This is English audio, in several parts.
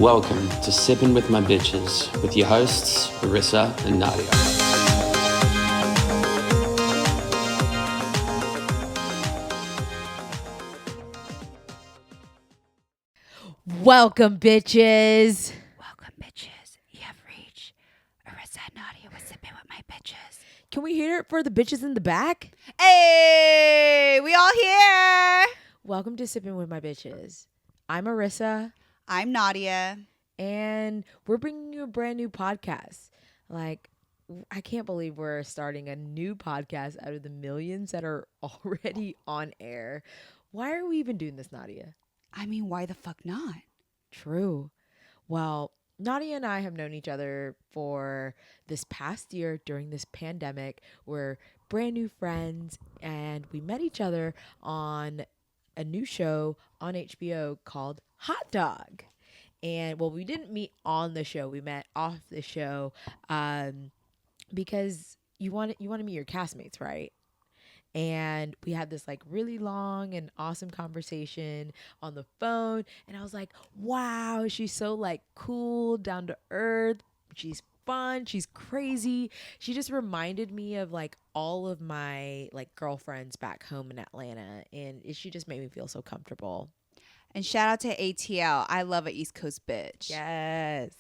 Welcome to Sippin' with My Bitches with your hosts, Arisa and Nadia. Welcome, bitches. Welcome, bitches. You have reached Arisa and Nadia with Sippin' with My Bitches. Can we hear it for the bitches in the back? Hey, we all here. Welcome to Sippin' with My Bitches. I'm Arisa, I'm Nadia. and we're bringing you a brand new podcast. I can't believe we're starting a new podcast out of the millions that are already on air. Why are we even doing this, Nadia? I mean, why the fuck not? True. Well, Nadia and I have known each other for this past year during this pandemic. We're brand new friends, and we met each other on a new show on HBO called Hot Dog. And well, we didn't meet on the show; we met off the show, because you want to meet your castmates, right? And we had this like really long and awesome conversation on the phone, and I was like, wow, she's so like cool, down to earth, she's fun, she's crazy. She just reminded me of like all of my like girlfriends back home in Atlanta, and she just made me feel so comfortable. And shout out to ATL. I love an East Coast bitch. Yes.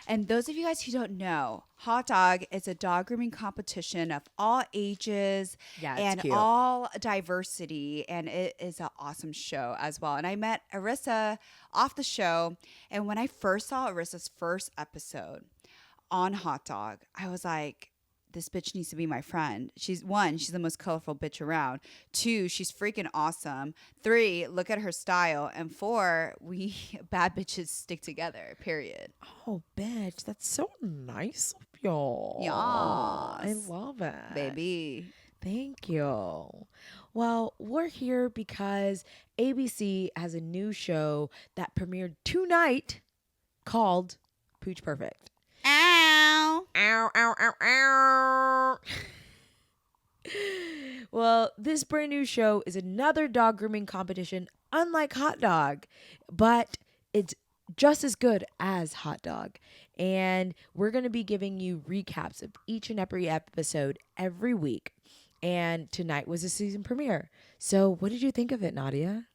And those of you guys who don't know, Hot Dog is a dog grooming competition of all ages and cute. all diversity. And it is an awesome show as well. And I met Arisa off the show. And when I first saw Arisa's first episode on Hot Dog, I was like, this bitch needs to be my friend. She's the most colorful bitch around. 2, she's freaking awesome. 3, look at her style. And 4, we bad bitches stick together, period. Oh, bitch, that's so nice of y'all. Yes. I love it. Baby. Thank you. Well, we're here because ABC has a new show that premiered tonight called Pooch Perfect. Ow. Ow, ow, ow, ow. Well, this brand new show is another dog grooming competition, unlike Hot Dog, but it's just as good as Hot Dog. And we're going to be giving you recaps of each and every episode every week. And tonight was the season premiere. So what did you think of it, Nadia?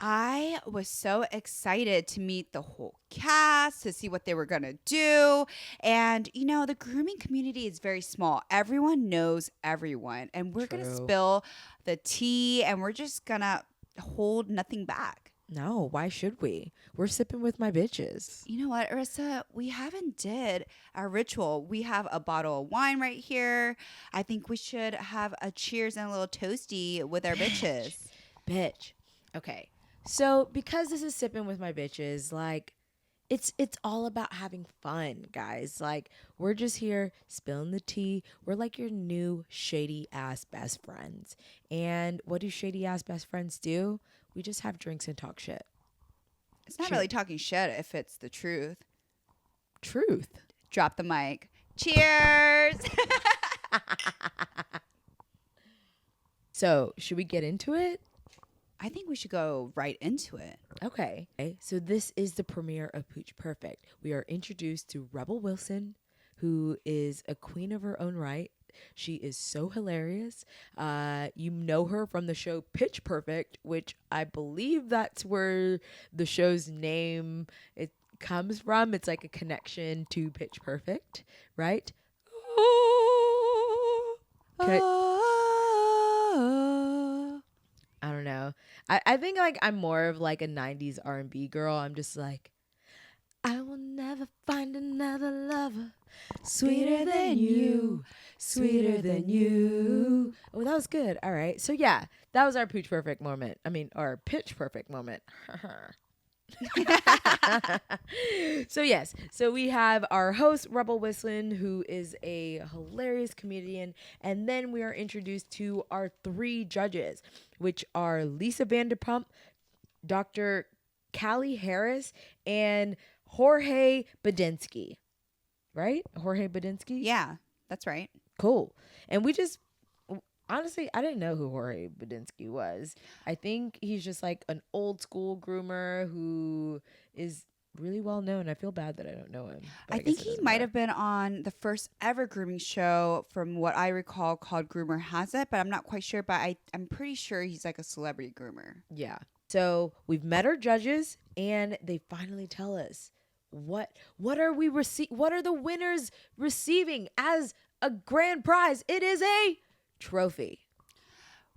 I was so excited to meet the whole cast, to see what they were going to do. And, you know, the grooming community is very small. Everyone knows everyone. And we're going to spill the tea, and we're just going to hold nothing back. No, why should we? We're sipping with my bitches. You know what, Arisa? We haven't did our ritual. We have a bottle of wine right here. I think we should have a cheers and a little toasty with our bitches. Bitch. Okay. So because this is sipping with my bitches, like it's all about having fun, guys. Like we're just here spilling the tea. We're like your new shady ass best friends. And what do shady ass best friends do? We just have drinks and talk shit. It's not really talking shit if it's the truth. Truth. Drop the mic. Cheers. So should we get into it? I think we should go right into it. Okay. So this is the premiere of Pooch Perfect. We are introduced to Rebel Wilson, who is a queen of her own right. She is so hilarious. You know her from the show Pitch Perfect, which I believe that's where the show's name it comes from. It's like a connection to Pitch Perfect, right? I don't know. I think like I'm more of like a 90s R&B girl. I'm just like, I will never find another lover sweeter than you, sweeter than you. Oh, that was good. All right. So yeah, that was our Pooch Perfect moment. I mean, our Pitch Perfect moment. So yes, so we have our host Rebel Whistling, who is a hilarious comedian, and then we are introduced to our 3 judges, which are Lisa Vanderpump, Dr. Callie Harris, and Jorge Badinsky. Right? Jorge Badinsky? Yeah, that's right. Cool. And we just honestly, I didn't know who Jorge Badinsky was. I think he's just like an old school groomer who is really well known. I feel bad that I don't know him. But I guess think it he doesn't might matter. have been on the first ever grooming show, from what I recall, called Groomer Has It, but I'm not quite sure. But I'm pretty sure he's like a celebrity groomer. Yeah. So we've met our judges, and they finally tell us what are we what are the winners receiving as a grand prize. It is a trophy.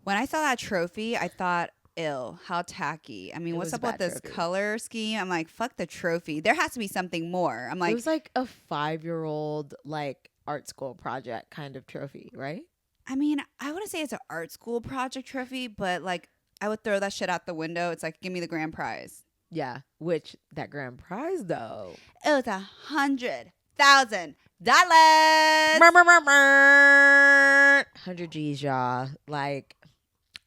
When I saw that trophy, I thought, ew, how tacky. I mean, It what's was a up with bad this trophy. color scheme? I'm like, fuck the trophy. There has to be something more. I'm It like, was like a 5-year-old like art school project kind of trophy, right? I mean, I wouldn't say it's an art school project trophy, but like, I would throw that shit out the window. It's like, give me the grand prize. Yeah. Which that grand prize though. It was $100,000. 100 G's, y'all. Like,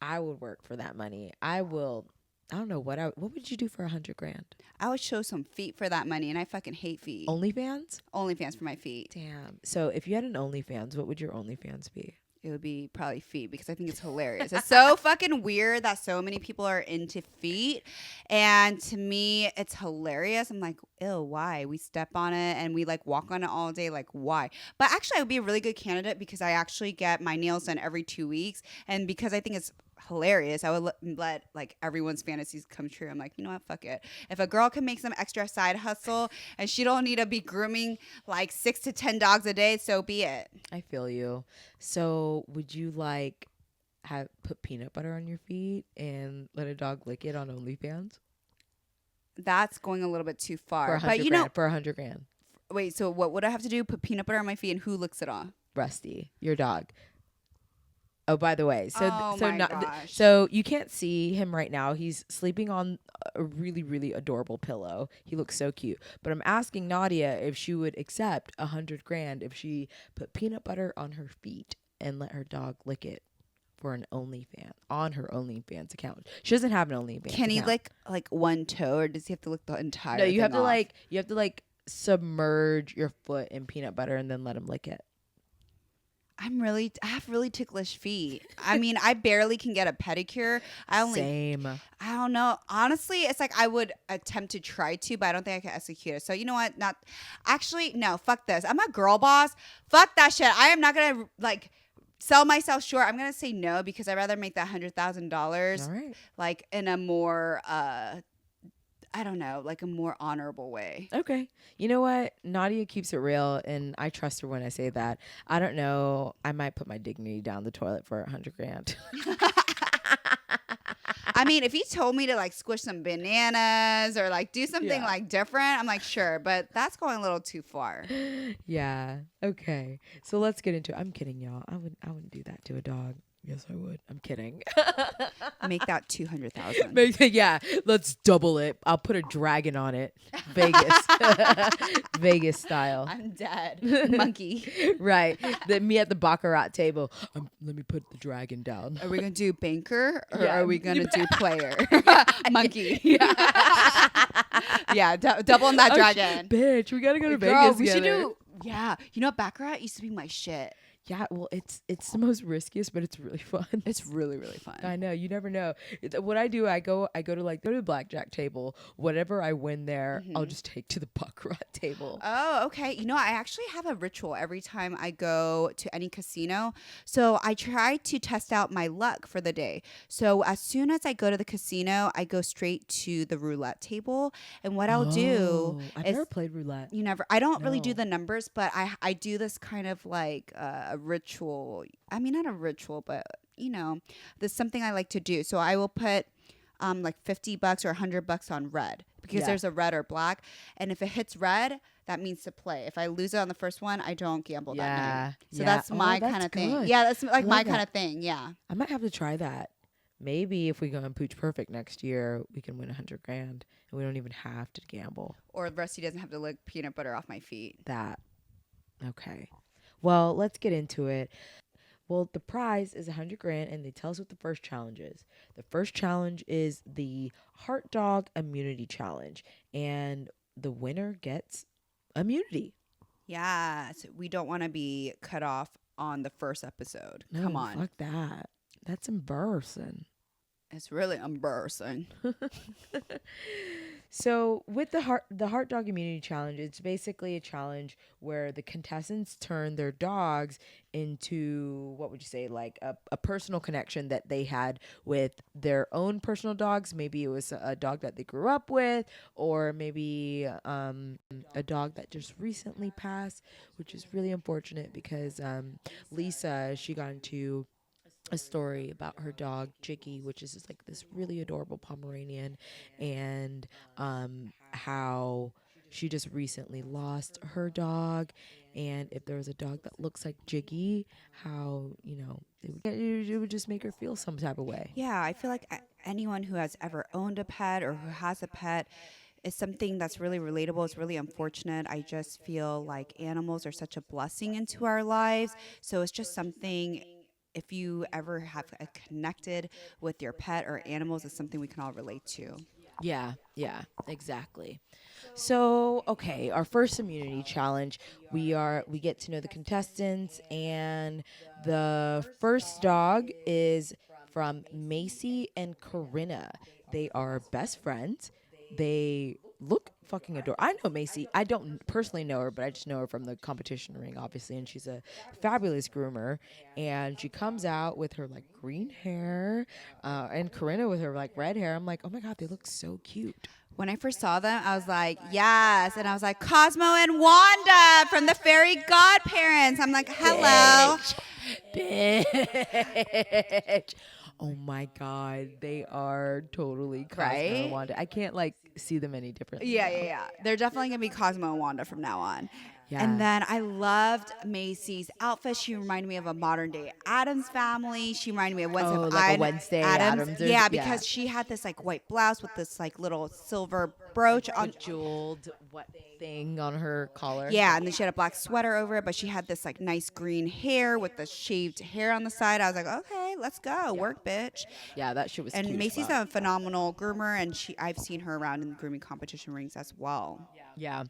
I would work for that money. I don't know what would you do for 100 grand? I would show some feet for that money, and I fucking hate feet. OnlyFans? OnlyFans for my feet. Damn. So if you had an OnlyFans, what would your OnlyFans be? It would be probably feet, because I think it's hilarious. It's so fucking weird that so many people are into feet. And to me, it's hilarious. I'm like, ew, why? We step on it and we like walk on it all day. Like, why? But actually, I would be a really good candidate, because I actually get my nails done every 2 weeks. And because I think it's hilarious, I would let like everyone's fantasies come true. I'm like, you know what? Fuck it. If a girl can make some extra side hustle and she don't need to be grooming like 6 to 10 dogs a day, so be it. I feel you. So would you like put peanut butter on your feet and let a dog lick it on OnlyFans? That's going a little bit too far. For 100 But you grand, know, for 100 grand. wait, so what would I have to do? Put peanut butter on my feet, and who licks it off? Rusty, your dog. Oh, by the way, Oh my gosh. so you can't see him right now. He's sleeping on a really, really adorable pillow. He looks so cute. But I'm asking Nadia if she would accept 100 grand if she put peanut butter on her feet and let her dog lick it for an OnlyFans on her OnlyFans account. She doesn't have an OnlyFans. Can he account. lick like one toe, or does he have to lick the entire? No, you thing have to off? you have to submerge your foot in peanut butter and then let him lick it. I have really ticklish feet. I mean, I barely can get a pedicure. Same. I don't know. Honestly, it's like I would attempt to try to, but I don't think I can execute it. So you know what? No, fuck this. I'm a girl boss. Fuck that shit. I am not gonna like sell myself short. I'm gonna say no, because I'd rather make that $100,000 All right. like in a more I don't know, like a more honorable way. Okay. You know what? Nadia keeps it real, and I trust her when I say that. I don't know. I might put my dignity down the toilet for 100 grand. I mean, if he told me to like squish some bananas or like do something Yeah. like different, I'm like, sure, but that's going a little too far. Yeah. Okay. So let's get into it. I'm kidding, y'all. I wouldn't do that to a dog. Yes, I would. I'm kidding. Make that 200,000. Yeah, let's double it. I'll put a dragon on it. Vegas. Vegas style. I'm dead. Monkey. Right. Me at the Baccarat table. Let me put the dragon down. Are we gonna do banker, or Yeah. are we gonna do player? Monkey. Yeah. Yeah, double on that dragon. Bitch, we gotta go to Girl, Vegas we should together. do. Yeah, you know, Baccarat used to be my shit. Yeah, well, it's the most riskiest, but it's really fun. It's really, really fun. I know. You never know. What I do, I go to the blackjack table. Whatever I win there, I'll just take to the baccarat table. Oh, okay. You know, I actually have a ritual every time I go to any casino. So I try to test out my luck for the day. So as soon as I go to the casino, I go straight to the roulette table. And what I'll do I've is never played roulette. I don't really do No. the numbers, but I do this kind of like a ritual. I mean, not a ritual, but you know, there's something I like to do. So I will put like $50 or $100 on red, because Yeah. there's a red or black, and if it hits red, that means to play. If I lose it on the first one, I don't gamble that Yeah, night. So yeah. that's Oh, my that's kind of thing. good. Yeah, that's like I my love kind that. of thing. Yeah. I might have to try that. Maybe if we go on Pooch Perfect next year, we can win 100 grand, and we don't even have to gamble. Or Rusty doesn't have to lick peanut butter off my feet. That. Okay. Well, let's get into it. Well, the prize is 100 grand, and they tell us what the first challenge is. The first challenge is the Heart Dog Immunity Challenge, and the winner gets immunity. Yeah. So we don't want to be cut off on the first episode. No, Come on. fuck that. That's embarrassing. It's really embarrassing. So with the Heart Dog Immunity Challenge, it's basically a challenge where the contestants turn their dogs into, what would you say, like a personal connection that they had with their own personal dogs. Maybe it was a dog that they grew up with, or maybe a dog that just recently passed, which is really unfortunate because Lisa, she got into a story about her dog Jiggy, which is just like this really adorable Pomeranian, and how she just recently lost her dog. And if there was a dog that looks like Jiggy, how it would just make her feel some type of way. Yeah, I feel like anyone who has ever owned a pet or who has a pet is something that's really relatable. It's really unfortunate. I just feel like animals are such a blessing into our lives. So it's just something, if you ever have connected with your pet or animals, it's something we can all relate to. Yeah, exactly. So, okay, our first immunity challenge, we get to know the contestants, and the first dog is from Macy and Corinna. They are best friends. They look fucking adorable. I know Macy. I don't personally know her, but I just know her from the competition ring, obviously, and she's a fabulous groomer. And she comes out with her like green hair, and Corinna with her like red hair. I'm like, oh my god, they look so cute. When I first saw them, I was like, yes. And I was like, Cosmo and Wanda from the fairy godparents. I'm like, hello. Bitch. Oh my god, they are totally Cosmo Right? and Wanda. I can't like see them any differently. Yeah, now. yeah, yeah. They're definitely going to be Cosmo and Wanda from now on. Yeah. And then I loved Macy's outfit. She reminded me of a modern day Adams family. She reminded me of Wednesday Oh, of like a Ad- Wednesday Adams. Addams or- Yeah, yeah. because she had this like white blouse with this like little silver brooch on. Jeweled what thing on her collar. Yeah, and then she had a black sweater over it, but she had this like nice green hair with the shaved hair on the side. I was like, okay, let's go, work, bitch. Yeah, that shit was And cute as Macy's fuck. a phenomenal groomer, and I've seen her around in the grooming competition rings as well. Yeah.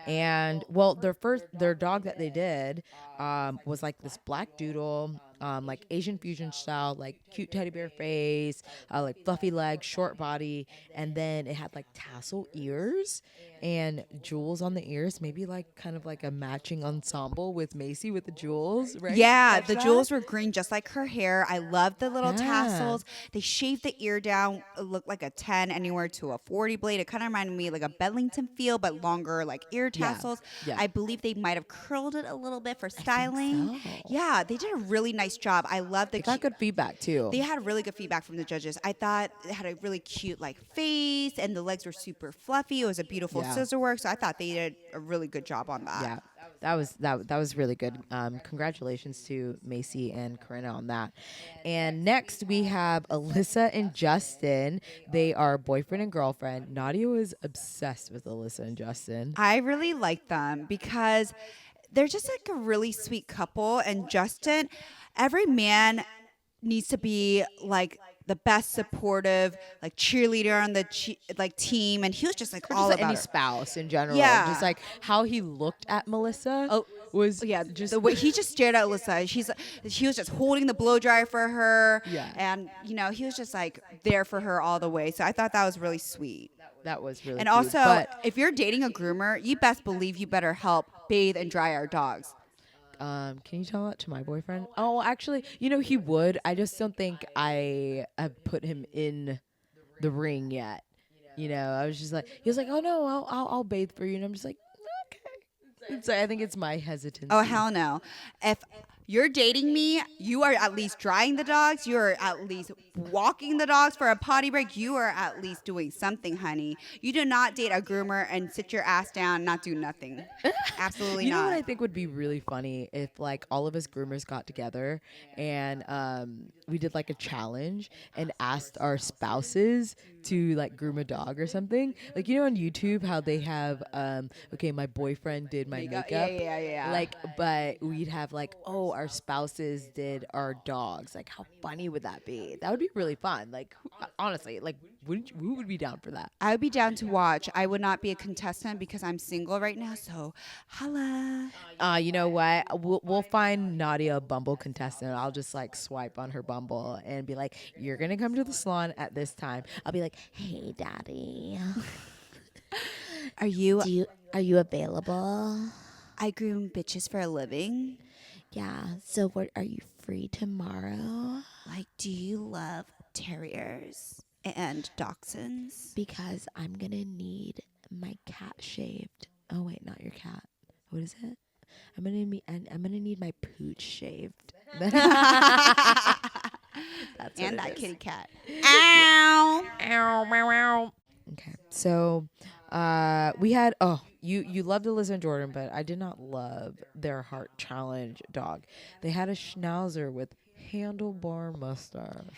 And well, their dog that they did was like this black doodle, like Asian fusion style, like cute teddy bear face, like fluffy legs, short body, and then it had like tassel ears and jewels on the ears, maybe like kind of like a matching ensemble with Macy with the jewels, right? Yeah, Catch the that? jewels were green just like her hair. I love the little Yeah. tassels. They shaved the ear down. It looked like a 10 anywhere to a 40 blade. It kind of reminded me like a Bedlington feel, but longer like ear tassels. Yeah. I believe they might have curled it a little bit for styling. so. Yeah, they did a really nice job. I love the Got good feedback too. They had really good feedback from the judges. I thought it had a really cute like face, and the legs were super fluffy. It was a beautiful Yeah. scissor work, so I thought they did a really good job on that. Yeah, that was really good. Congratulations to Macy and Corinna on that. And next we have Alyssa and Justin. They are boyfriend and girlfriend. Nadia was obsessed with Alyssa and Justin. I really like them because they're just like a really sweet couple. And Justin, every man needs to be like the best supportive, like cheerleader on the team, and he was just like Or all just like about any her. spouse in general. Yeah. Just like how he looked at Melissa Oh, was Yeah, just the way he just stared at Alyssa. He was just holding the blow dryer for her. Yeah. And he was just like there for her all the way. So I thought that was really sweet. that was really And cute. also, But if you're dating a groomer, you best believe you better help bathe and dry our dogs. can you tell that to my boyfriend? Oh, actually, he would. I just don't think I have put him in the ring yet. I was just like, he was like, oh no, I'll bathe for you, and I'm just like, okay. So I think it's my hesitancy. Oh, hell no. If you're dating me, you are at least drying the dogs. You are at least walking the dogs for a potty break. You are at least doing something, honey. You do not date a groomer and sit your ass down and not do nothing. Absolutely You know not. what I think would be really funny if like all of us groomers got together and we did like a challenge and asked our spouses to like groom a dog or something. Like on YouTube how they have okay, my boyfriend did my makeup. Yeah. Like, but we'd have like, oh, our spouses did our dogs. Like, how funny would that be? That would be really fun. Like, honestly, like, who would be down for that? I would be down to watch. I would not be a contestant because I'm single right now. So, holla. You know what? We'll find Nadia a Bumble contestant. I'll just like swipe on her Bumble and be like, "You're gonna come to the salon at this time." I'll be like, "Hey, daddy." Are you? Are you available? I groom bitches for a living. Yeah. So what are you free tomorrow? Like, do you love terriers and dachshunds? Because I'm gonna need my cat shaved. Oh wait, not your cat. What is it? I'm gonna need my pooch shaved. That's what And it that is. kitty cat. Ow! Ow, meow, meow. Okay, so we had you loved Alyssa and Jordan, but I did not love their heart challenge dog. They had a schnauzer with handlebar mustache.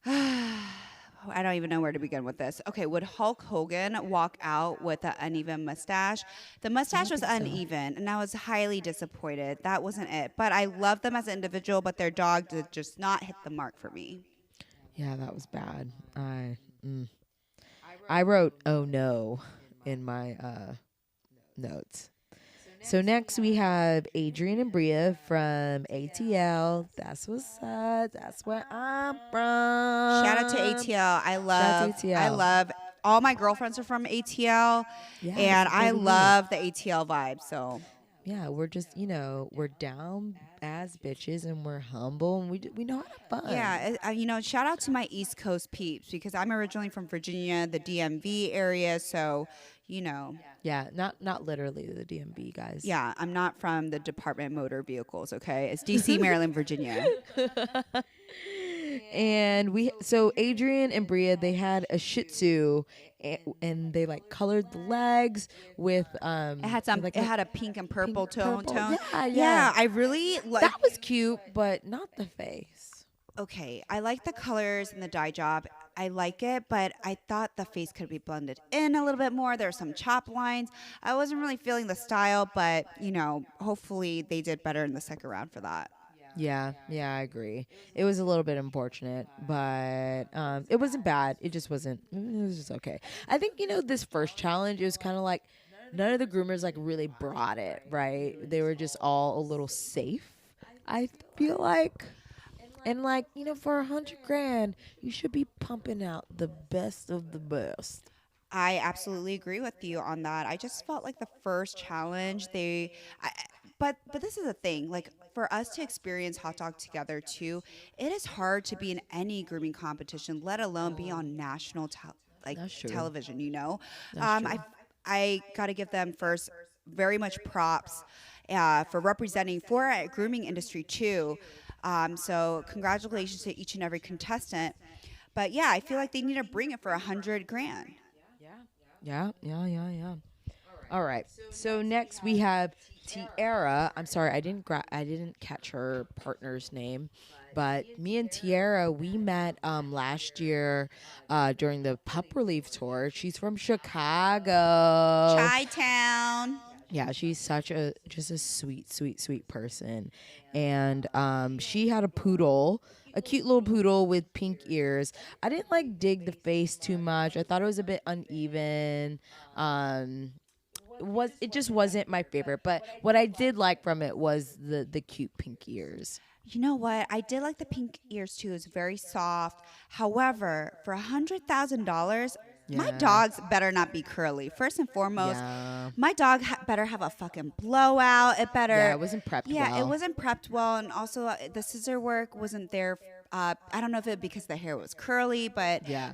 I don't even know where to begin with this. Okay, would Hulk Hogan walk out with an uneven mustache? The mustache was think so. uneven, and I was highly disappointed. That wasn't it. But I love them as an individual, but their dog did just not hit the mark for me. Yeah, that was bad. I wrote "oh no" in my notes. So next we have Adrian and Bria from ATL. That's what's up. That's where I'm from. Shout out to ATL. I love ATL. I love all my girlfriends are from ATL, Yeah, and so I do we. love the ATL vibe. So Yeah, we're just we're down as bitches and we're humble and we know how to have fun. yeah, shout out to my East Coast peeps because I'm originally from Virginia, the DMV area. So, Yeah, not literally the DMV guys. yeah, I'm not from the Department of Motor Vehicles. Okay, it's DC, Maryland, Virginia. And so Adrian and Bria, they had a Shih Tzu, and they like colored the legs with It had some. like It had a pink and purple tone. purple. Yeah, Yeah, I really like. that was cute, but not the face. Okay, I like the colors and the dye job. I like it, but I thought the face could be blended in a little bit more. There were some chop lines. I wasn't really feeling the style, but hopefully they did better in the second round for that. Yeah, I agree. It was a little bit unfortunate, but it wasn't bad. It just wasn't. It was just okay. I think this first challenge, it was kind of like none of the groomers like really brought it, right? They were just all a little safe. I feel like, and like for $100,000, you should be pumping out the best of the best. I absolutely agree with you on that. I just felt like the first challenge, but this is the thing. Like for us to experience hot dog together too, it is hard to be in any grooming competition, let alone be on national That's true. television. That's true. I got to give them first very much props for representing for a grooming industry too. So congratulations to each and every contestant. But yeah, I feel like they need to bring it for $100,000. Yeah. All right. So next we have Tiara. I'm sorry, I didn't catch her partner's name, but me and Tiara, we met last year during the Pup Relief tour. She's from Chicago. Chi-Town. Yeah, she's just a sweet person, and she had a poodle. A cute little poodle with pink ears. I didn't like dig the face too much. I thought it was a bit uneven. It just wasn't my favorite. But what I did like from it was the cute pink ears. You know what? I did like the pink ears too. It was very soft. However, for $100,000, my Yeah. dogs better not be curly. First and foremost, Yeah. my dog better have a fucking blowout. It better. Yeah, it wasn't prepped Yeah, well. it wasn't prepped well, and also the scissor work wasn't there. I don't know if it because the hair was curly, but Yeah,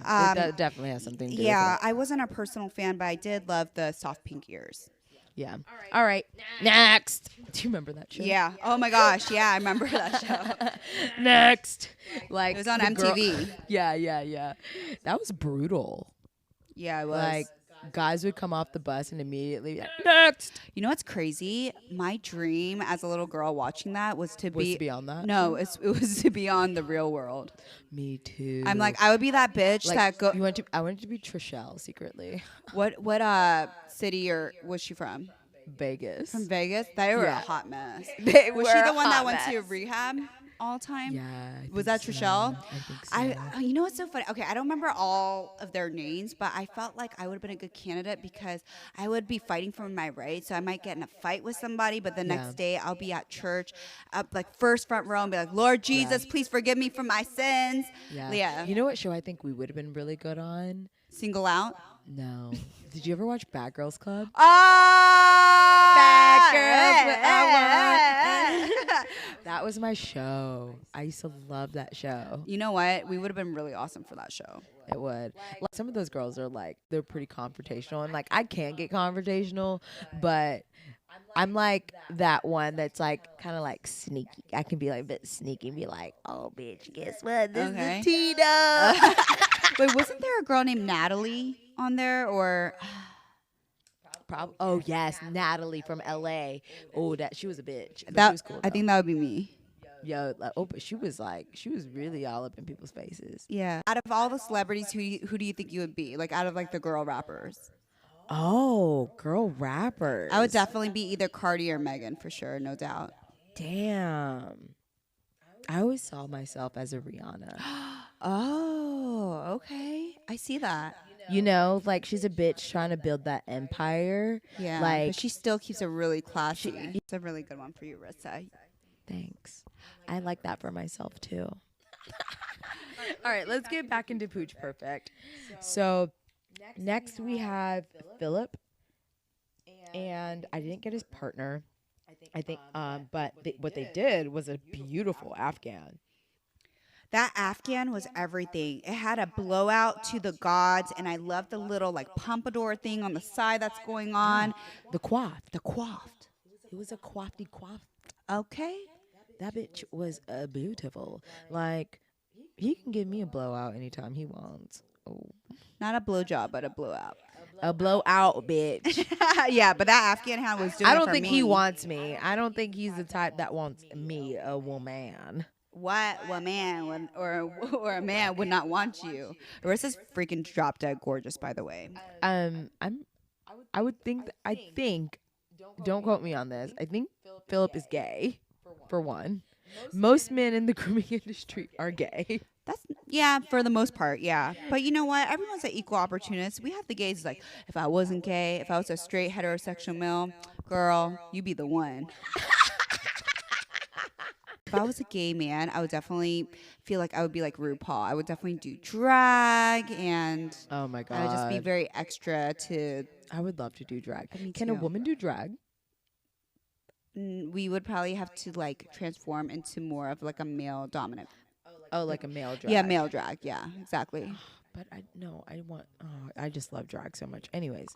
it definitely has something to do yeah, with it. I wasn't a personal fan, but I did love the soft pink ears. Yeah. All right. Next. Do you remember that show? Yeah. Oh my gosh. Yeah, I remember that show. Next. Like It was on the girl- MTV. Yeah. That was brutal. Yeah, it was. Like guys would come off the bus and immediately be like, next. You know what's crazy? My dream as a little girl watching that was to be on that? No, it was to be on The Real World. Me too. I'm like, I would be that bitch like, that go. I wanted to be Trishelle secretly. What city or was she from? Vegas. From Vegas. They were Yeah. a hot mess. They Was were she a the one that hot went to mess. rehab all the time? Yeah. I Was think that so. Trishelle? I think so. You know what's so funny? Okay, I don't remember all of their names, but I felt like I would have been a good candidate because I would be fighting for my rights. So I might get in a fight with somebody, but the Yeah. next day I'll be at church, up like first front row, and be like, "Lord Jesus, please forgive me for my sins." Yeah. Yeah. You know what show I think we would have been really good on? Single out. No. Did you ever watch Bad Girls Club? Ah, Bad Girls with That was my show. I used to love that show. You know what? We would have been really awesome for that show. It would. Like, some of those girls are like, they're pretty confrontational. And like, I can't get confrontational, but I'm like that one that's like kind of like sneaky. I can be like a bit sneaky and be like, oh, bitch, guess what? This Okay. is Tina. Wait, wasn't there a girl named Natalie on there? Or Oh, yes, Natalie from LA. Oh, she was a bitch. But that? she was cool, I think that would be me. Yo, like, but she was really all up in people's faces. Yeah. Out of all the celebrities, who do you think you would be? Like out of like the girl rappers. Oh, girl rappers. I would definitely be either Cardi or Megan for sure, no doubt. Damn. I always saw myself as a Rihanna. Oh, okay. I see that. You know, like she's a bitch trying to build that empire. Yeah. Like but she still keeps it really classy. It's a really good one for you, Rissa. Thanks. I like that for myself too. All right, let's get back into Pooch Perfect. So next we have Philip, and I didn't get his partner. I think, but what they did was a beautiful Afghan. That Afghan was everything. It had a blowout to the gods, and I love the little like pompadour thing on the side that's going on. The coiffed. The coiffed. It was a coiffed coiffed. Okay. That bitch was beautiful. Like, he can give me a blowout anytime he wants. Oh. Not a blowjob, but a blowout. A blowout, bitch. Yeah, but that Afghan hand was doing I it don't for think me. he wants me. I don't think he's the type that wants me, a woman. What man would, or a man would not want you? Arissa's freaking drop dead gorgeous, by the way. I think, don't quote me on this. I think Philip is gay, for one. Most men in the grooming industry are gay. Yeah, for the most part, yeah. But you know what? Everyone's an equal opportunist. We have the gays like, if I wasn't gay, if I was a straight heterosexual male, girl, you be the one. If I was a gay man, I would definitely feel like I would be like RuPaul. I would definitely do drag, and Oh my god. I would just be very extra to. I would love to do drag. Me Can a too. woman do drag? We would probably have to like transform into more of like a male dominant. Oh, like a male drag. Yeah, male drag. Yeah, exactly. But I just love drag so much. Anyways,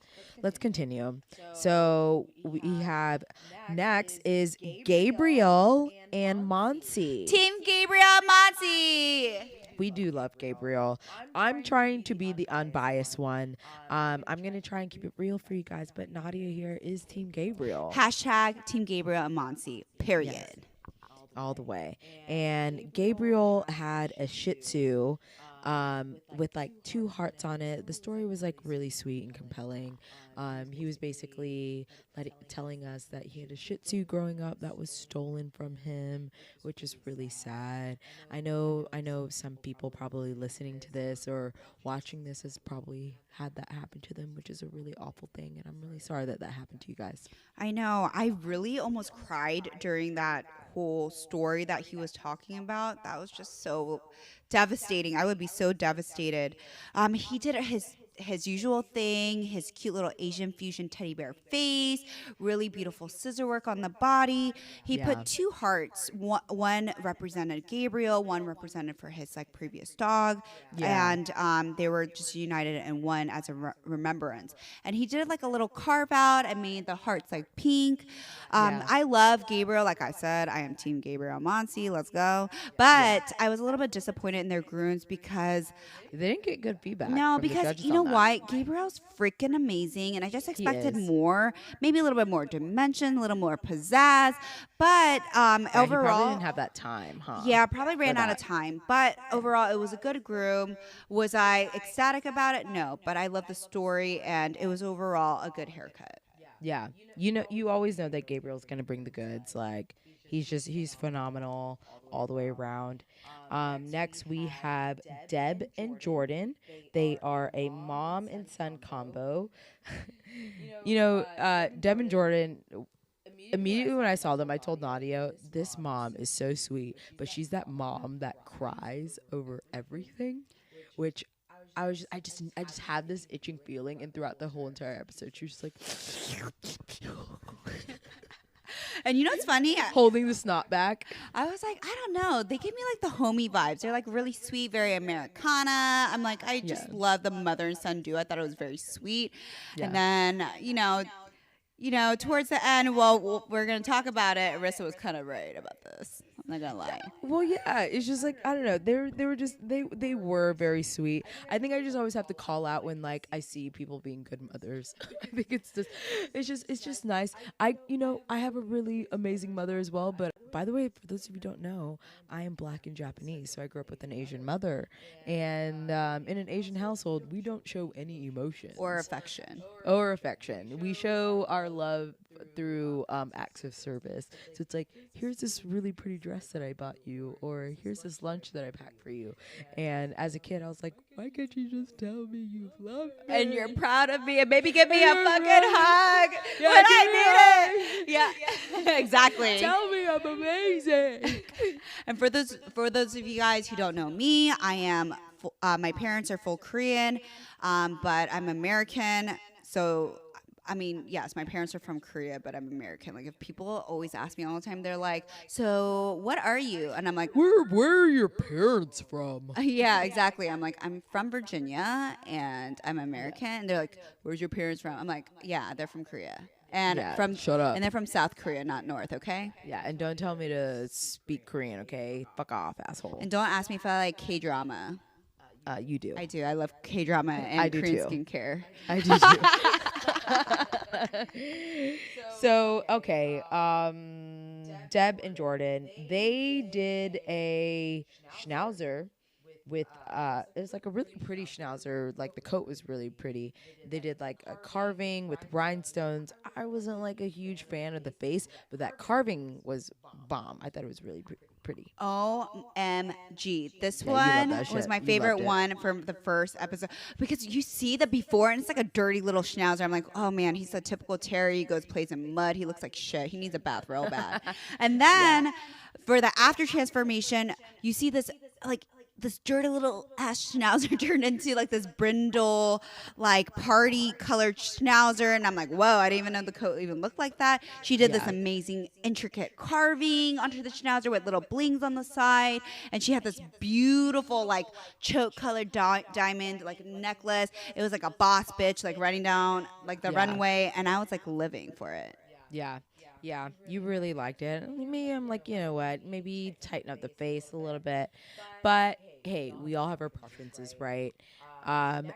let's continue. So we have next is Gabriel and Monsi. Team Gabriel Monty. We do love Gabriel. I'm trying to be the unbiased one. I'm going to try and keep it real for you guys, but Nadia here is Team Gabriel. Hashtag Team Gabriel and Monty. Period. Yes. All the way. And Gabriel had a Shih Tzu with like 2 hearts on it. The story was like really sweet and compelling. He was basically telling us that he had a Shih Tzu growing up that was stolen from him, which is really sad. I know some people probably listening to this or watching this has probably had that happen to them, which is a really awful thing, and I'm really sorry that happened to you guys. I know. I really almost cried during that whole story that he was talking about. That was just so devastating. I would be so devastated. He did his usual thing, his cute little Asian fusion teddy bear face, really beautiful scissor work on the body. He put 2 hearts. One represented Gabriel, one represented for his like previous dog, and they were just united in one as a remembrance. And he did like a little carve out and made the hearts like pink. I love Gabriel. Like I said, I am Team Gabriel Monsi. Let's go. But I was a little bit disappointed in their grooms because they didn't get good feedback. No, from the because judges you know on that. what? Gabriel's freaking amazing, and I just expected is. more, maybe a little bit more dimension, a little more pizzazz. But Yeah, he probably overall, didn't have that time, huh? yeah, probably ran for out of that. time. But overall, it was a good groom. Was I ecstatic about it? No, but I love the story, and it was overall a good haircut. Yeah. You always know that Gabriel's going to bring the goods. Like, he's phenomenal all the way around. Next, we have Deb and Jordan. They are a mom and son combo. Deb and Jordan, immediately when I saw them, I told Nadia, this mom is so sweet, but she's that mom that cries over everything, which I just had this itching feeling, and throughout the whole entire episode, she was just like And you know what's funny? holding the snot back. I was like, I don't know. They give me like the homie vibes. They're like really sweet, very Americana. I'm like, I just Yeah. love the mother and son duo. I thought it was very sweet. Yeah. And then, towards the end, well, we're going to talk about it. Arisa was kind of right about this. I'm not going to lie. Well, yeah, it's just like I don't know. They were very sweet. I think I just always have to call out when like I see people being good mothers. I think it's just nice. I have a really amazing mother as well. But by the way, for those of you who don't know, I am Black and Japanese, so I grew up with an Asian mother, and in an Asian household, we don't show any emotions Or affection. or affection. We show our love through acts of service. So it's like, here's this really pretty dress that I bought you, or here's this lunch that I packed for you. And as a kid, I was like, why can't you just tell me you love me? And you're proud of me, and maybe give me a You're fucking right. hug Yeah, when give me I need it. Yeah, exactly. Tell me I'm amazing. And for those of you guys who don't know me, I am my parents are full Korean, but I'm American. So I mean, yes, my parents are from Korea, but I'm American. Like, if people always ask me all the time, they're like, "So, what are you?" And I'm like, Where are your parents from? "Yeah, exactly." I'm like, "I'm from Virginia, and I'm American." And they're like, "Where's your parents from?" I'm like, "Yeah, they're from Korea, and Yeah, from shut up. and they're from South Korea, not North." Okay. Yeah, and don't tell me to speak Korean, okay? Fuck off, asshole. And don't ask me if I like K drama. You do. I do. I love K drama and I do Korean too. skincare. I do too. So okay, Deb and Jordan, they did a schnauzer with it was like a really pretty schnauzer. Like the coat was really pretty. They did like a carving with rhinestones. I wasn't like a huge fan of the face, but that carving was bomb. I thought it was really pretty. OMG. This Yeah, you love one that was shit. my You favorite loved it. one from the first episode because you see the before and it's like a dirty little schnauzer. I'm like, oh man, he's a typical Terry. He goes, plays in mud. He looks like shit. He needs a bath real bad. And then for the after transformation, you see this like this dirty little ass schnauzer turned into like this brindle, like party colored schnauzer. And I'm like, whoa, I didn't even know the coat even looked like that. She did this Yeah. amazing intricate carving onto the schnauzer with little blings on the side. And she had this beautiful like choke colored diamond like necklace. It was like a boss bitch like running down like the Yeah. runway. And I was like living for it. Yeah. Yeah, you really liked it. Me, I'm like, you know what? Maybe tighten up the face a little bit. But hey, we all have our preferences, right?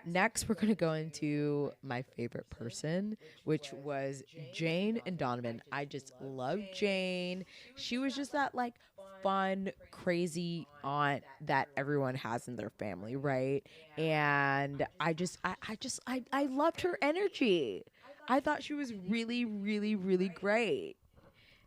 Next, we're going to go into my favorite person, which was Jane and Donovan. I just love Jane. She was just that like fun, crazy aunt that everyone has in their family, right? And I loved her energy. I thought she was really, really, really great.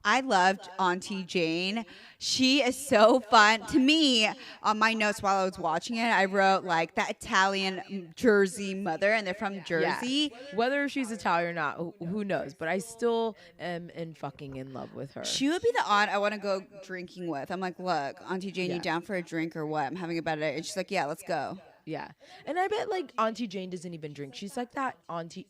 I loved Auntie Jane. She is so fun. To me, on my notes while I was watching it, I wrote like that Italian Jersey mother, and they're from Jersey. Yeah. Whether she's Italian or not, who knows? But I still am fucking in love with her. She would be the aunt I want to go drinking with. I'm like, look, Auntie Jane, Yeah. you down for a drink or what? I'm having a bad day. And she's like, yeah, let's go. Yeah. And I bet like Auntie Jane doesn't even drink. She's like that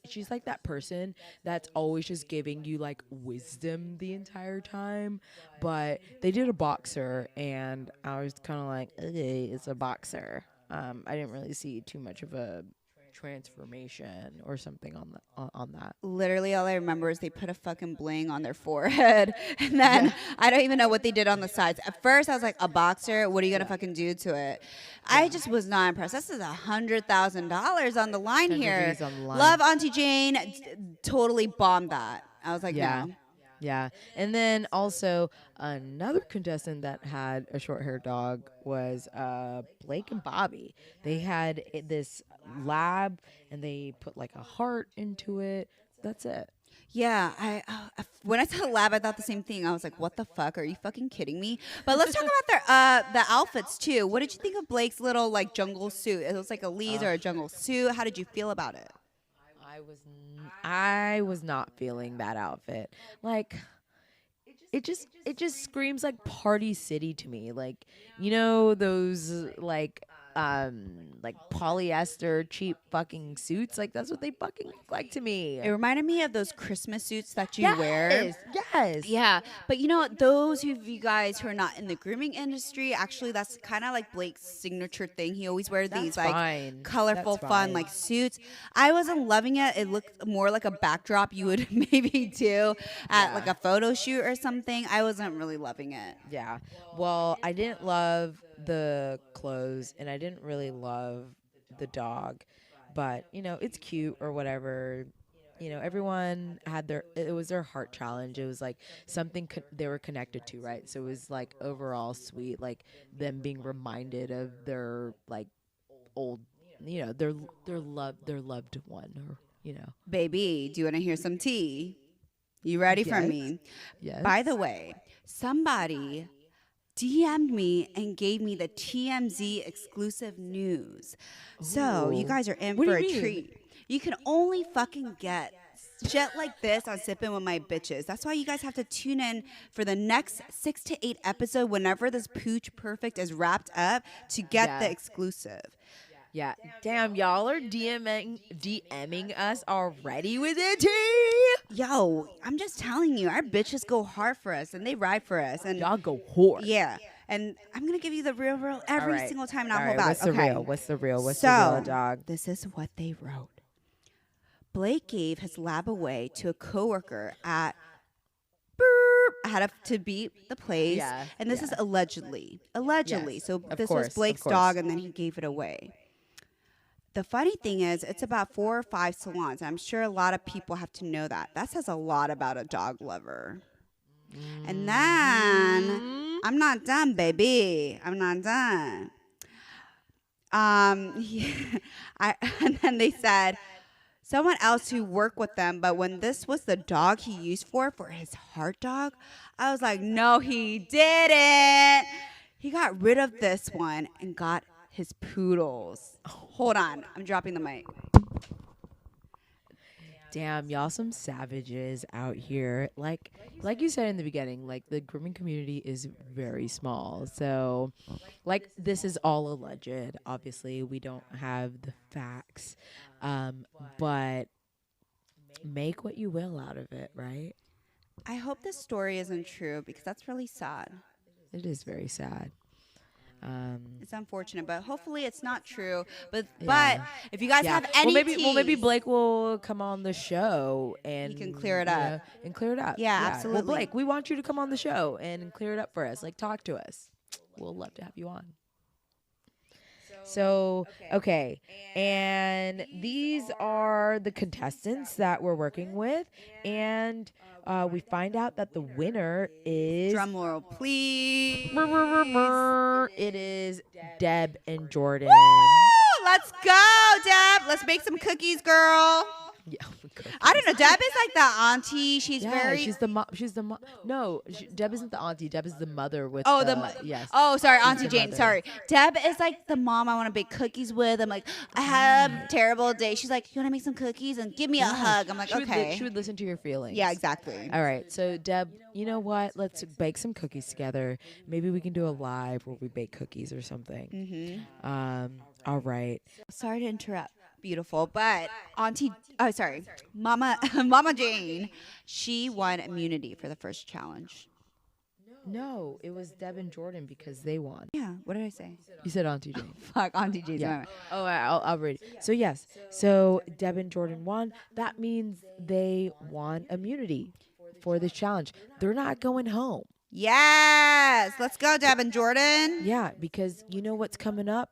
she's like that person that's always just giving you like wisdom the entire time. But they did a boxer and I was kind of like, okay, it's a boxer. I didn't really see too much of a transformation or something on that. Literally, all I remember is they put a fucking bling on their forehead. And then I don't even know what they did on the sides. At first, I was like, a boxer? What are you going to fucking do to it? I just was not impressed. This is $100,000 on the line here. $100,000 on the line. Love Auntie Jane. Totally bombed that. I was like, Yeah. no. Yeah. And then also another contestant that had a short haired dog was Blake and Bobby. They had this lab and they put like a heart into it. That's it. Yeah, when I saw the lab, I thought the same thing. I was like, "What the fuck? Are you fucking kidding me?" But let's talk about their the outfits too. What did you think of Blake's little like jungle suit? It was like a Lee's or a jungle suit. How did you feel about it? I was not feeling that outfit. Like it just screams like Party City to me. Like, you know those like like polyester cheap fucking suits. Like that's what they fucking look like to me. It reminded me of those Christmas suits that you wear. Yes. Yeah, but you know what? Those of you guys who are not in the grooming industry, actually, that's kind of like Blake's signature thing. He always wears these like fine. colorful, That's fun fine. like suits. I wasn't loving it. It looked more like a backdrop you would maybe do at like a photo shoot or something. I wasn't really loving it. Yeah. Well, I didn't love the clothes and I didn't really love the dog, but you know, it's cute or whatever. You know, everyone had it was their heart challenge. It was like something they were connected to, right? So it was like overall sweet, like them being reminded of their like old, you know, their loved one, or you know. Baby, do you want to hear some tea? You ready for Yes. me? Yes. By the way, somebody DM'd me and gave me the TMZ exclusive news. So you Ooh. guys are in What do for a you mean? treat. You can only fucking get shit like this on Sippin' with my bitches. That's why you guys have to tune in for the next 6 to 8 episode whenever this Pooch Perfect is wrapped up to get the exclusive. Yeah. Damn, y'all are DMing us already with it, tea. Yo, I'm just telling you, our bitches go hard for us and they ride for us. And Y'all go hard. yeah. And I'm going to give you the real every All right. single time, All not hold right, back. What's the Okay. real? What's the real? What's So, the real, dog? this is what they wrote. Blake gave his lab away to a coworker at I had to beep the place. Yeah, And this is allegedly. Allegedly. Yes, So of this course, was of Blake's course. dog and then he gave it away. The funny thing is, it's about 4 or 5 salons. I'm sure a lot of people have to know that. That says a lot about a dog lover. And then, I'm not done, baby. I'm not done. And then they said, someone else who worked with them, but when this was the dog he used for his heart dog, I was like, no, he didn't. He got rid of this one and got his poodles. Hold on. I'm dropping the mic. Damn, y'all some savages out here. Like you said in the beginning, like the grooming community is very small. So like this is all alleged. Obviously, we don't have the facts. But make what you will out of it, right? I hope this story isn't true because that's really sad. It is very sad. It's unfortunate, but hopefully it's not true. But Yeah. if you guys have any well, maybe teas- Blake will come on the show and He can clear it you up. know, and clear it up. Yeah, Well, absolutely. Blake, we want you to come on the show and clear it up for us. Like, talk to us. We'll love to have you on. So, okay. And these are the contestants that we're working with. And we find out that the winner is... drum roll, please. It is Deb and Jordan. Woo! Let's go, Deb. Let's make some cookies, girl. Yeah. I don't know. Deb is like the auntie. She's Yeah, very. she's the mom. She's the mom. No, Deb isn't the auntie. Deb is the mother with. Oh, yes. Oh, sorry, Auntie the Jane. mother. Sorry, Deb is like the mom I want to bake cookies with. I'm like, I had a terrible day. She's like, you want to make some cookies and give me a hug. I'm like, okay. She would listen to your feelings. Yeah, exactly. All right, so Deb, you know what? Let's bake some cookies together. Maybe we can do a live where we bake cookies or something. All right. Sorry to interrupt. Beautiful, but Mama Jane, she won immunity for the first challenge. No, it was Deb and Jordan because they won. Yeah, what did I say? You said Auntie Jane. Fuck, Auntie Jane's Yeah. mama. Oh, I'll read it. So yes, so Deb and Jordan won. That means they won immunity for this challenge. They're not going home. Yes, let's go, Deb and Jordan. Yeah, because you know what's coming up?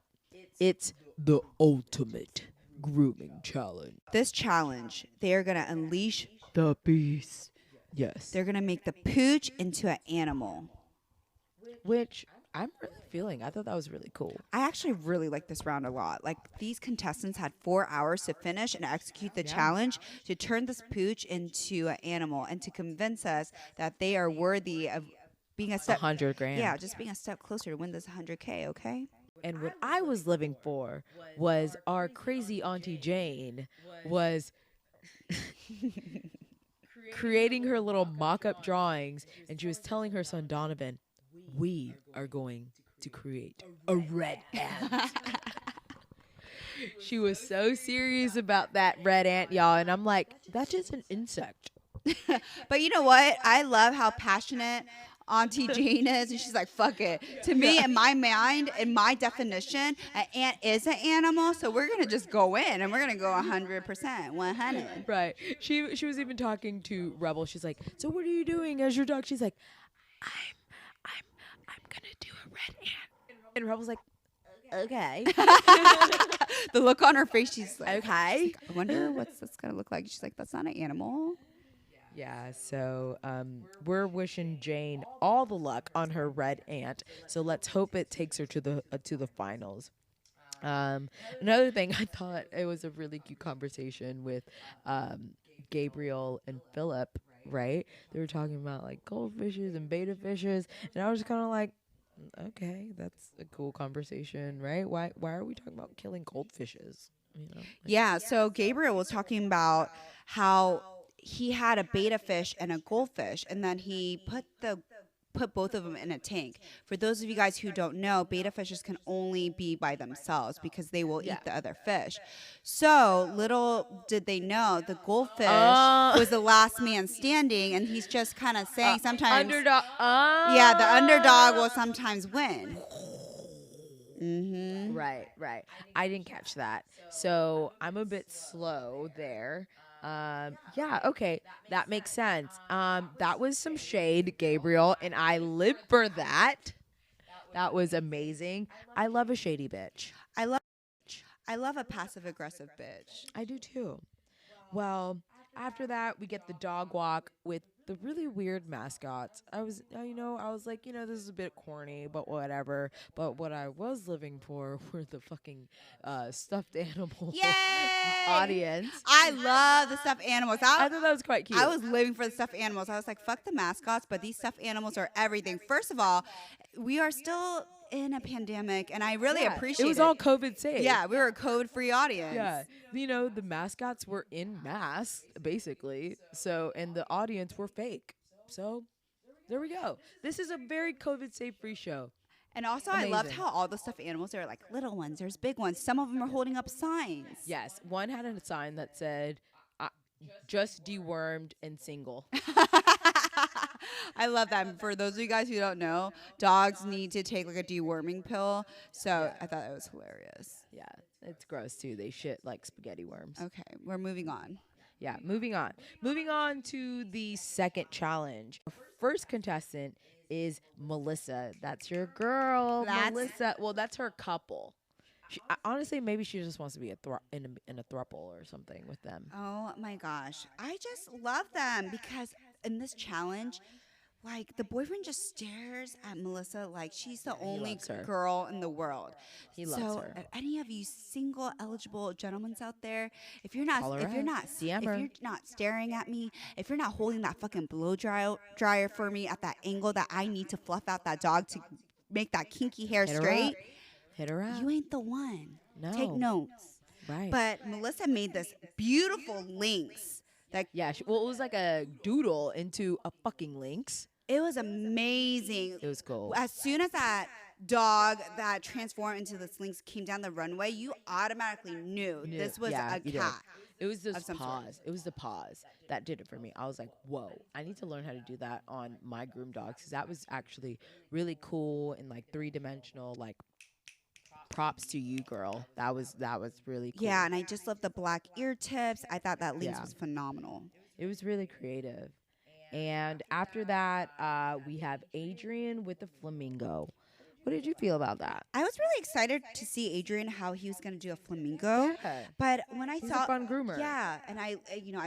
It's the ultimate grooming challenge. This challenge, they are gonna unleash. The beast. Yes. They're gonna make the pooch into an animal. Which I'm really feeling. I thought that was really cool. I actually really like this round a lot. Like, these contestants had 4 hours to finish and execute the challenge to turn this pooch into an animal and to convince us that they are worthy of being a step. $100,000. Yeah, just being a step closer to win this 100K. Okay. And what I was living for was our crazy Auntie Jane was creating her little mock-up drawings, and she was telling her son Donovan, we are going to create a red ant. She was so serious about that red ant, y'all. And I'm like, that's just an insect. But you know what? I love how passionate Auntie Jane is, and she's like, "Fuck it." To me, in my mind, in my definition, an ant is an animal, so we're gonna just go in and we're gonna go 100%, 100. Right. She was even talking to Rebel. She's like, so what are you doing as your dog? She's like, I'm gonna do a red ant. And Rebel's like, okay. The look on her face, she's like, Okay. I wonder what's this gonna look like. She's like, that's not an animal. Yeah, so we're wishing Jane all the luck on her red ant. So let's hope it takes her to the finals. Another thing, I thought it was a really cute conversation with Gabriel and Philip. Right? They were talking about like goldfishes and beta fishes, and I was kind of like, okay, that's a cool conversation, right? Why are we talking about killing goldfishes? You know? Yeah, so Gabriel was talking about how he had a beta fish and a goldfish, and then he put both of them in a tank. For those of you guys who don't know, beta fishes can only be by themselves because they will eat the other fish. So little did they know the goldfish was the last man standing, and he's just kind of saying sometimes Underdog. yeah, the underdog will sometimes win. Right. I didn't catch that. So I'm a bit slow there. Yeah, okay. That makes sense. That was some shade, Gabriel, and I live for that. That was amazing. I love a shady bitch. I love a passive aggressive bitch. I do too. Well, after that, we get the dog walk with the really weird mascots. I was like, this is a bit corny, but whatever. But what I was living for were the fucking stuffed animal Yay! audience. I love the stuffed animals. I thought that was quite cute. I was living for the stuffed animals. I was like, fuck the mascots, but these stuffed animals are everything. First of all, we are still in a pandemic, and I really appreciate it. It was all COVID safe. Yeah, we were a code-free audience. Yeah. The mascots were in masks, basically. So, and the audience were fake. So, there we go. This is a very COVID safe free show. And also, Amazing. I loved how all the stuffed animals are like little ones. There's big ones. Some of them are holding up signs. Yes. One had a sign that said, just dewormed and single. I love that. For those of you guys who don't know, dogs need to take like a deworming pill. So I thought that was hilarious. Yeah. It's gross too. They shit like spaghetti worms. Okay, we're moving on. Yeah, moving on. Moving on to the second challenge. First contestant is Melissa. That's your girl, Melissa. Well, that's her couple. Honestly, maybe she just wants to be in a throuple or something with them. Oh my gosh. I just love them because in this challenge, like the boyfriend just stares at Melissa like she's the only girl in the world. He loves her. So, any of you single eligible gentlemen out there, if you're not staring at me, if you're not holding that fucking blow dryer for me at that angle that I need to fluff out that dog to make that kinky hair straight, hit her up. You ain't the one. No. Take notes. Right. But Melissa made this beautiful lynx. It was like a doodle into a fucking lynx. It was amazing. It was cool. As soon as that dog that transformed into this lynx came down the runway, you automatically knew this was a cat. It was this pause. It was the pause that did it for me. I was like, whoa, I need to learn how to do that on my groom dogs because that was actually really cool and like 3-dimensional, like props to you, girl. That was really cool. Yeah, and I just love the black ear tips. I thought that lynx was phenomenal. It was really creative. And after that, we have Adrian with the flamingo. What did you feel about that? I was really excited to see Adrian how he was going to do a flamingo. Yeah. But when He's a fun groomer. Yeah, and I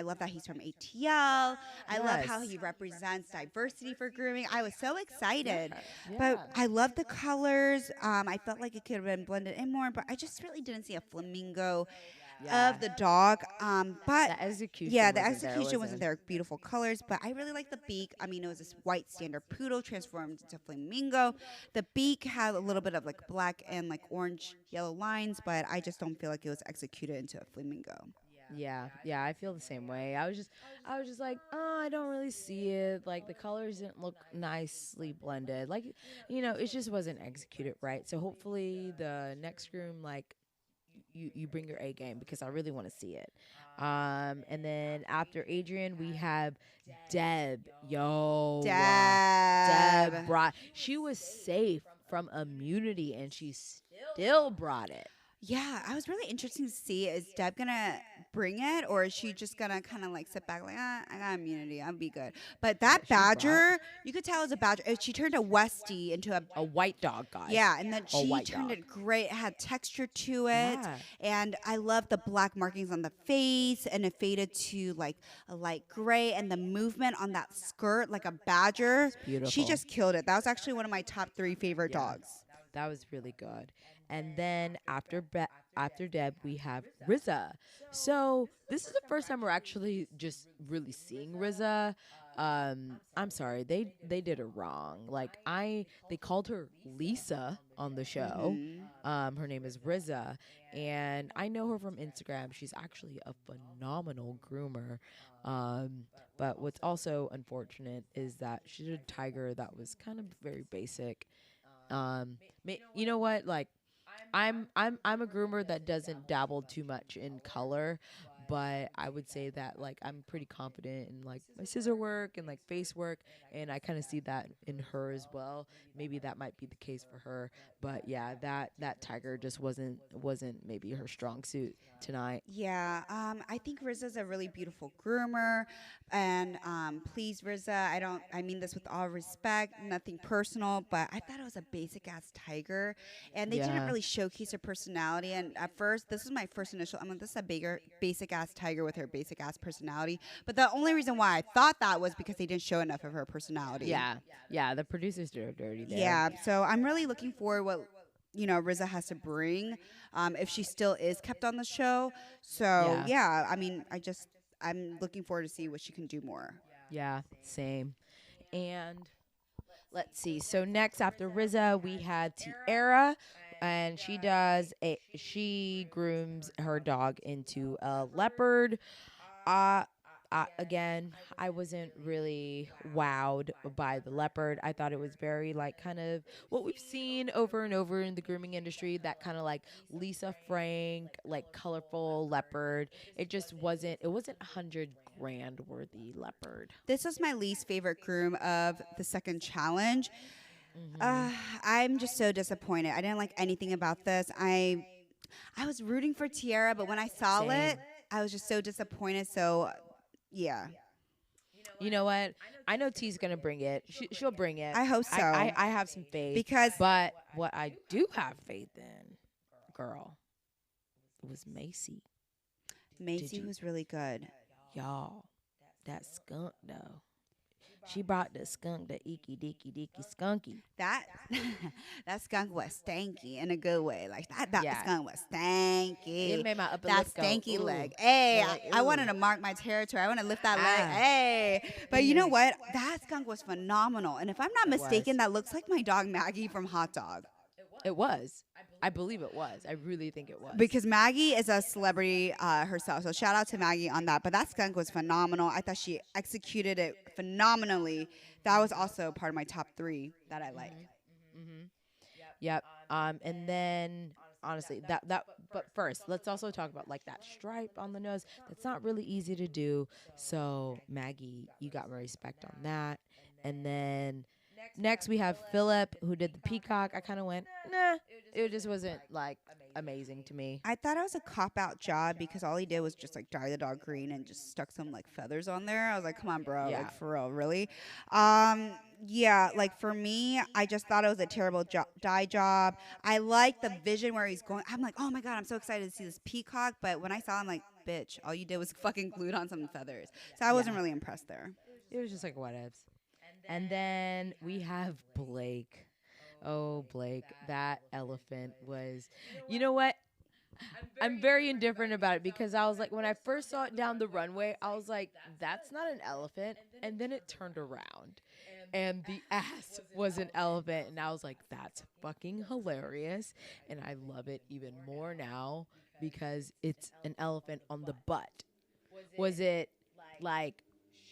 love that he's from ATL. I love how he represents diversity for grooming. I was so excited. Yeah. But I love the colors. I felt like it could have been blended in more, but I just really didn't see a flamingo of the dog. But the execution wasn't there. Beautiful colors, but I really like the beak. I mean, it was this white standard poodle transformed into flamingo. The beak had a little bit of like black and like orange yellow lines, but I just don't feel like it was executed into a flamingo. Yeah, I feel the same way. I was just like, oh, I don't really see it. Like the colors didn't look nicely blended. Like, it just wasn't executed right. So hopefully the next room, like, you bring your A game because I really want to see it. And then after Adrian, we have Deb. Yo, Deb Deb. brought. She was safe from immunity, and she still brought it. Yeah, I was really interested to see, is Deb gonna bring it, or is she just gonna kind of like sit back like, I got immunity, I'll be good. But that She brought- badger, you could tell it was a badger. She turned a Westie into A white dog, guys. yeah, and then A she white turned dog. it great. It had texture to it, Yeah. and I love the black markings on the face, and it faded to like a light gray, and the movement on that skirt like a badger. She beautiful. just killed it. That was actually one of my top 3 favorite dogs. That was really good. And then after Deb, we have Riza. So this is the first time we're actually just really seeing Riza. I'm sorry, they did it wrong. Like they called her Lisa on the show. Her name is Riza, and I know her from Instagram. She's actually a phenomenal groomer. But what's also unfortunate is that she did a tiger that was kind of very basic. You know what? Like, I'm a groomer that doesn't dabble too much in color, but I would say that like I'm pretty confident in like my scissor work and like face work, and I kind of see that in her as well. Maybe that might be the case for her, but yeah, that tiger just wasn't maybe her strong suit tonight. Yeah, I think Rizza's a really beautiful groomer, and please, Rizza, I mean this with all respect, nothing personal, but I thought it was a basic ass tiger, and they didn't Yeah. really showcase her personality. And at first, this is my first initial. I'm like, this is a basic ass tiger with her basic ass personality. But the only reason why I thought that was because they didn't show enough of her personality. Yeah, the producers did her dirty there. Yeah, so I'm really looking forward what Rizza has to bring, if she still is kept on the show. So yeah, I mean, I'm looking forward to see what she can do more. Yeah, same. And let's see. So next after Riza, we had Tiara, and she grooms her dog into a leopard. Again, I wasn't really wowed by the leopard. I thought it was very like kind of what we've seen over and over in the grooming industry, that kind of like Lisa Frank, like colorful leopard. It wasn't 100 grand worthy leopard. This was my least favorite groom of the second challenge. I'm just so disappointed. I didn't like anything about this. I was rooting for Tiara, but when I saw Same. it, I was just so disappointed. So yeah, You know what? I know T's gonna bring it. She'll bring it. I hope so. I have some faith. Because But what I do have faith in, girl, was Macy. Macy you- was really good. Y'all, that skunk though. She brought the skunk, the icky dicky dicky skunky. That that skunk was stanky in a good way. Like that Yeah. skunk was stanky. It made my upper that lip go, stanky ooh. leg. Hey, Yeah, like, I ooh. wanted to mark my territory. I want to lift that leg. Ah. Hey, but you know what? That skunk was phenomenal. And if I'm not It was. mistaken, that looks like my dog Maggie from Hot Dog. It was. I believe it was. I really think it was. Because Maggie is a celebrity herself. So shout out to Maggie on that. But that skunk was phenomenal. I thought she executed it phenomenally. That was also part of my top 3 that I like. Yep. And then honestly, but first, let's also talk about like that stripe on the nose. That's not really easy to do. So Maggie, you got my respect on that. And then next we have Philip, who did the peacock. I kind of went, nah. It just wasn't like amazing to me. I thought it was a cop-out job because all he did was just like dye the dog green and just stuck some like feathers on there. I was like, come on, bro. Yeah. Like, for real, really? Yeah, like for me, I just thought it was a terrible dye job. I like the vision where he's going. I'm like, oh my God, I'm so excited to see this peacock. But when I saw him, like, bitch, all you did was fucking glued on some feathers. So I wasn't really impressed there. It was just like whatevs. And then we have Blake. Oh, Blake, that elephant was, you know what? I'm very indifferent about it because I was like, when I first saw it down the runway, I was like, that's not an elephant. And then it turned around and the ass was an elephant. And I was like, that's fucking hilarious. And I love it even more now because it's an elephant on the butt? Was it like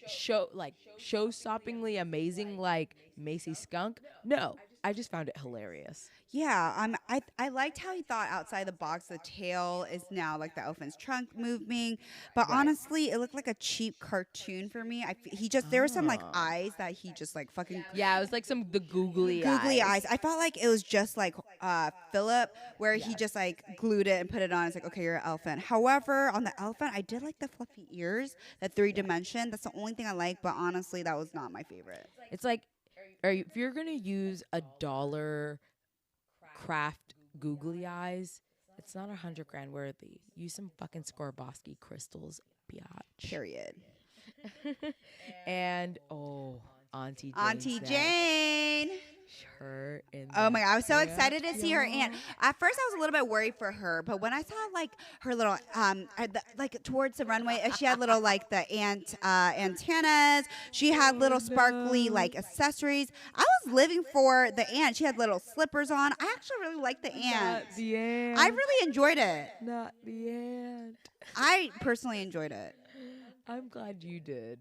show-stoppingly amazing like Macy Skunk? No, I just found it hilarious. Yeah, I liked how he thought outside the box. The tail is now like the elephant's trunk moving, but Right. honestly, it looked like a cheap cartoon for me. He just there were some like Ah. eyes that he just like fucking Yeah, it was like the googly eyes. I felt like it was just like Philip, where he Yes. just like glued it and put it on. It's like, okay, you're an elephant. However, on the elephant, I did like the fluffy ears, the 3D. That's the only thing I like. But honestly, that was not my favorite. It's like, if you're gonna use $1 craft googly eyes, it's not $100,000 worthy. Use some fucking Swarovski crystals, biatch. Period. And Auntie Jane. Auntie Jane. Her in Oh my that god, I was so dress, excited to see her y'all. aunt. At first, I was a little bit worried for her, but when I saw like her little like towards the runway, she had little like the antennas. She had little sparkly like accessories. I was living for the aunt. She had little slippers on. I actually really liked the aunt. Not the aunt. I really enjoyed it. Not the aunt. I personally enjoyed it. I'm glad you did.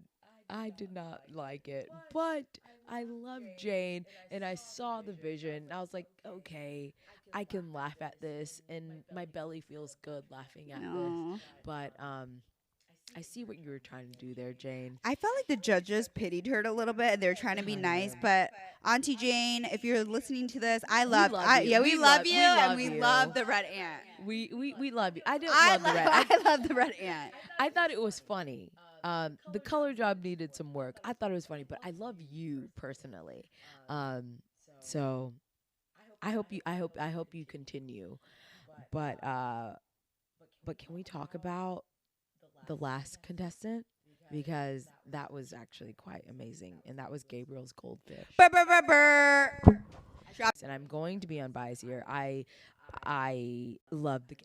I did not like it, but I love Jane, and I saw the vision. And I was like, okay, I can laugh at this, and my belly feels good laughing at No. this. But I see what you were trying to do there, Jane. I felt like the judges pitied her a little bit, and they were trying to be nice. But Auntie Jane, if you're listening to this, I love. love you. Yeah, We we love love- you, we and love we you. love the red ant. We love you. I didn't love the red. I love the red ant. I thought it was funny. The color job needed some work. I thought it was funny, but I love you personally. So I hope you continue. But can we talk about the last contestant? Because that was actually quite amazing, and that was Gabriel's goldfish. Burr, burr, burr, burr. And I'm going to be unbiased here. I love the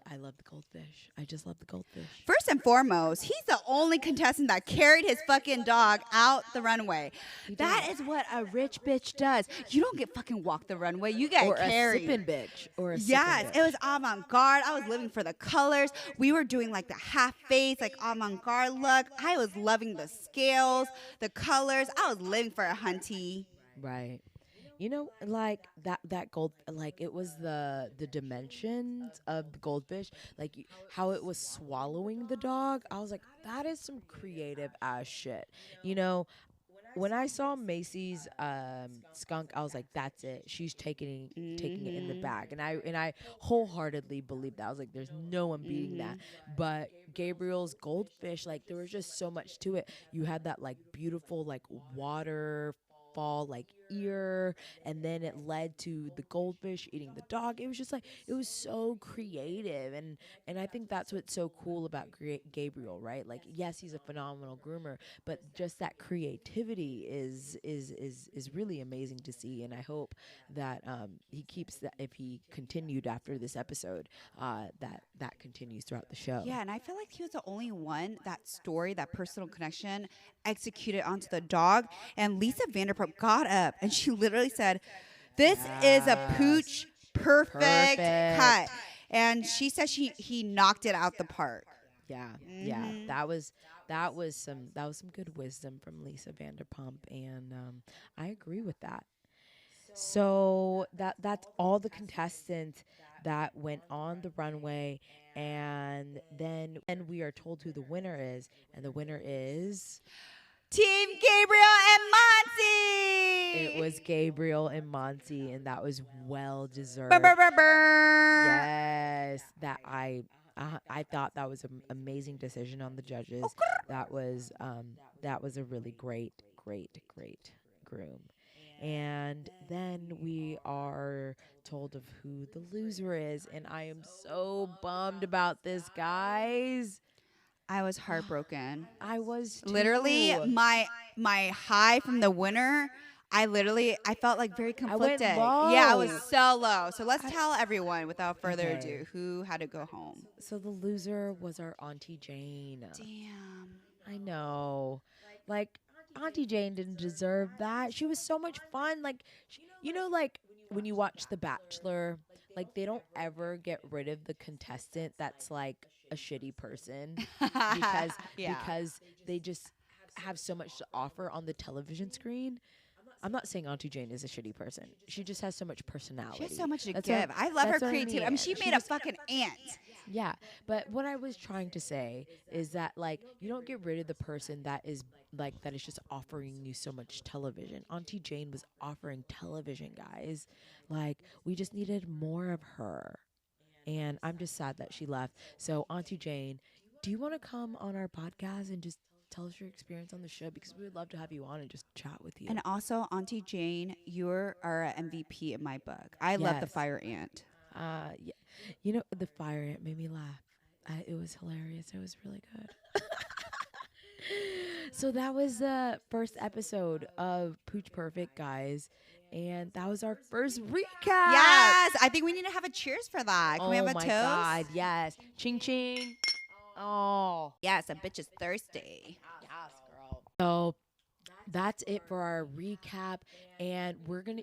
goldfish. I just love the goldfish. First and foremost, he's the only contestant that carried his fucking dog out the runway. That is what a rich bitch does. You don't get fucking walk the runway. You get Or carried. a sippin' bitch. Or a Yes, sippin' it was avant-garde. I was living for the colors. We were doing like the half face, like avant-garde look. I was loving the scales, the colors. I was living for a hunty. Right. You know, like that gold, like it was the dimensions of the goldfish, like how it was swallowing the dog. I was like, that is some creative ass shit. You know, when I saw Macy's skunk, I was like, that's it. She's taking it in the bag, and I wholeheartedly believed that. I was like, there's no one beating that. But Gabriel's goldfish, like there was just so much to it. You had that like beautiful like waterfall like ear, and then it led to the goldfish eating the dog. It was just like, it was so creative, and I think that's what's so cool about Gabriel, right? Like, yes, he's a phenomenal groomer, but just that creativity is really amazing to see, and I hope that he keeps that. If he continued after this episode, that continues throughout the show. Yeah, and I feel like he was the only one, that story, that personal connection, executed onto the dog. And Lisa Vanderpump got up and she literally said, "This is a Pooch perfect cut." And she said he knocked it out the park. Yeah, that was some good wisdom from Lisa Vanderpump, and I agree with that. So that's all the contestants that went on the runway, and then we are told who the winner is, and the winner is Team Gabriel and Monty. it was Gabriel and Monty, and that was well deserved. Burr, burr, burr, burr. Yes, that I thought that was an amazing decision on the judges. That was a really great groom. And then we are told of who the loser is, and I am so bummed about this, guys. I was heartbroken. I was too. Literally, my high from the winner, I felt like very conflicted. low. Yeah, I was so low. So let's tell everyone without further ado who had to go home. So the loser was our Auntie Jane. Damn. I know. Like, Auntie Jane didn't deserve that. She was so much fun. Like, like when you watch The Bachelor, like they don't ever get rid of the contestant that's like a shitty person because Yeah. because they just have so much to offer on the television screen. I'm not saying Auntie Jane is a shitty person. She just has so much personality. She has so much to That's give. what- I love her that's what creativity. I mean, she made a just- fucking ant. Yeah, but what I was trying to say is that like you don't get rid of the person that is just offering you so much television. Auntie Jane was offering television, guys. Like we just needed more of her. And I'm just sad that she left. So Auntie Jane, do you want to come on our podcast and just tell us your experience on the show, because we would love to have you on and just chat with you. And also, Auntie Jane, you are an MVP in my book. I love the Yes. fire ant. Yeah, you know, the fire ant made me laugh. It was hilarious. It was really good. So that was the first episode of Pooch Perfect, guys, and that was our first recap. Yes, I think we need to have a cheers for that. Can we have a my toast? God, yes. Ching ching. Oh, Yes, a bitch is thirsty. yes, girl. So that's it for our recap, and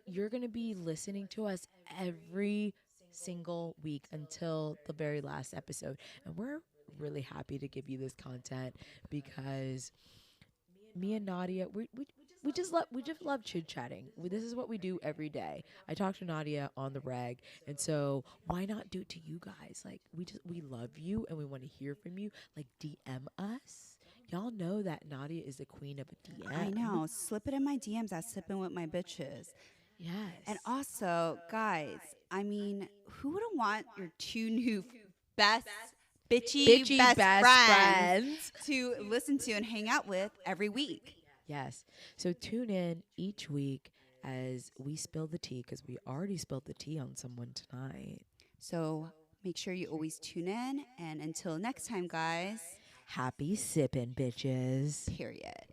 you're gonna be listening to us every single week until the very last episode, and we're really happy to give you this content because me and Nadia, we just love chit chatting. This is what we do every day. I talk to Nadia on the reg, and so why not do it to you guys? Like we love you and we want to hear from you. Like DM us. Y'all know that Nadia is the queen of a DM. I know. Slip it in my DMs at Sippin with my bitches. Yes. And also, guys, I mean, who wouldn't want your two new best bitchy best friends to listen to and hang out with every week? Yes. So tune in each week as we spill the tea, because we already spilled the tea on someone tonight. So make sure you always tune in. And until next time, guys, Happy sippin', bitches. period.